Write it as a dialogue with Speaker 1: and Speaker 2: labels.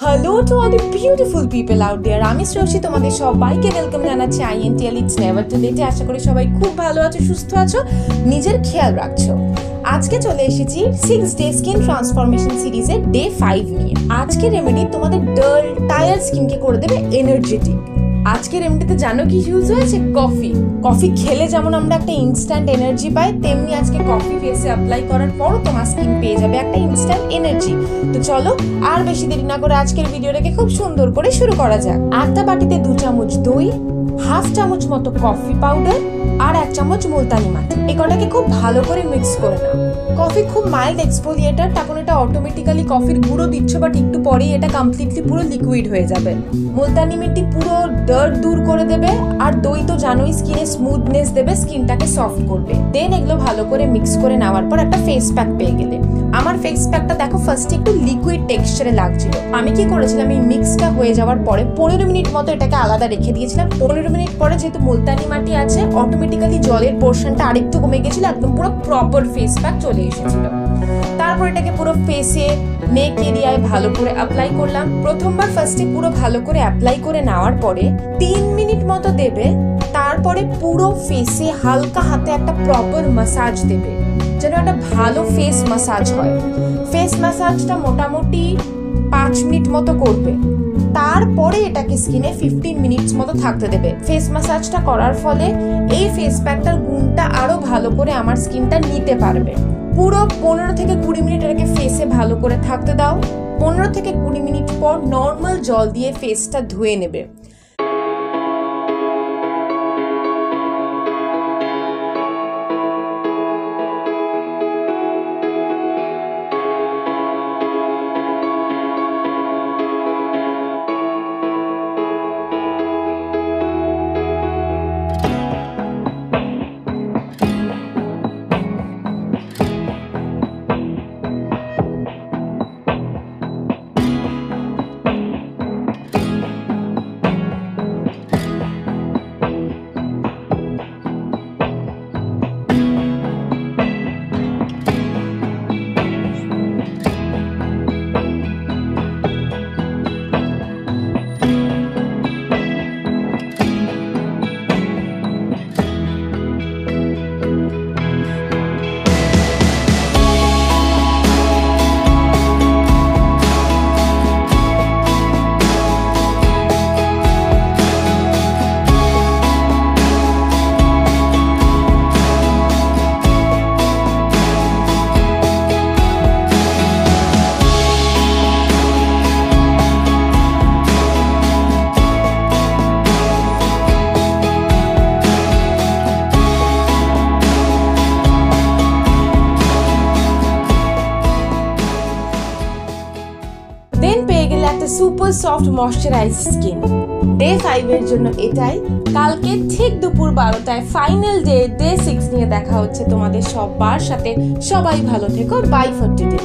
Speaker 1: Hello to all the beautiful people out there. আমি শ্রেয়সী, তোমাদের সবাইকে ওয়েলকাম জানাচ্ছি INTL ইটস নেভার টু লেটে। আশা করি সবাই খুব ভালো আছো, সুস্থ আছো, নিজের খেয়াল রাখছো। আজকে চলে এসেছি 6 ডে স্কিন ট্রান্সফরমেশন সিরিজের ডে 5 নিয়ে। আজকের রেমেডি তোমাদের ডাল টায়ার্ড স্কিনকে করে দেবে এনার্জেটিক। আজকের রেমেডিতে জানো কি ইউজ হয়েছে? কফি খেলে যেমন আমরা একটা ইনস্ট্যান্ট এনার্জি পাই, তেমনি আজকে কফি ফেসে অ্যাপ্লাই করার পর তোমার স্কিন পেয়ে যাবে একটা ইনস্ট্যান্ট এনার্জি। তো চলো আর বেশি দেরি না করে আজকের ভিডিওটাকে খুব সুন্দর করে শুরু করা যাক। একটা বাটিতে 2 চামচ দই, হাফ চামচ মতো কফি পাউডার আর 1 চামচ মুলতানি মাটি, এটাকে খুব ভালো করে মিক্স করে নাও। কফি খুব মাইল্ড এক্সফোলিয়েটার, তখন এটা অটোমেটিক্যালি কফির গুঁড়ো দিচ্ছ, বাট একটু পরেই এটা কমপ্লিটলি পুরো লিকুইড হয়ে যাবে। মুলতানি মাটি পুরো ডার্ট দূর করে দেবে, আর দই তো জানোই স্কিনে স্মুথনেস দেবে, স্কিনটাকে সফট করবে। দেন এগুলো ভালো করে মিক্স করে নেওয়ার পর একটা ফেস প্যাক পেয়ে গেলে। আমার ফেস প্যাকটা দেখো ফার্স্টে একটু লিকুইড টেক্সচারে লাগছিল। আমি কি করেছিলাম, এই মিক্সটা হয়ে যাওয়ার পরে 15 মিনিট মতো এটাকে আলাদা রেখে দিয়েছিলাম। 15 মিনিট পরে যেহেতু মুলতানি মাটি আছে, অটোমেটিক্যালি জলের পোর্শনটা আরেকটু কমে গেছিল, একদম পুরো প্রপার ফেস প্যাক চলে এসেছিল। তারপর এটাকে পুরো ফেসে নেক এরিয়ায় ভালো করে অ্যাপ্লাই করলাম। প্রথমবার ফার্স্টে পুরো ভালো করে অ্যাপ্লাই করে নেওয়ার পরে 3 মিনিট মতো দেবে। তারপরে পুরো ফেসে হালকা হাতে একটা প্রপার ম্যাসাজ দেবে, যেন একটা ভালো ফেস ম্যাসাজ হয়। ফেস ম্যাসাজটা মোটামুটি 5 মিনিট মতো করবে। তারপরে এটাকে স্কিনে 15 মিনিটস মতো থাকতে দেবে। ফেস ম্যাসাজটা করার ফলে এই ফেস প্যাকটার গুণটা আরো ভালো করে আমার স্কিনটা নিতে পারবে। পুরো 15 থেকে 20 মিনিট এটাকে ফেসে ভালো করে থাকতে দাও। 15 থেকে 20 মিনিট পর নর্মাল জল দিয়ে ফেসটা ধুয়ে নেবে। দেন পেয়ে গেলে একটা super soft moisturise skin. Day 5 এর জন্য এটাই। কালকে ঠিক দুপুর 12টায় ফাইনাল ডে 6 নিয়ে দেখা হচ্ছে তোমাদের সবার সাথে। সবাই ভালো থেকো। Bye for today.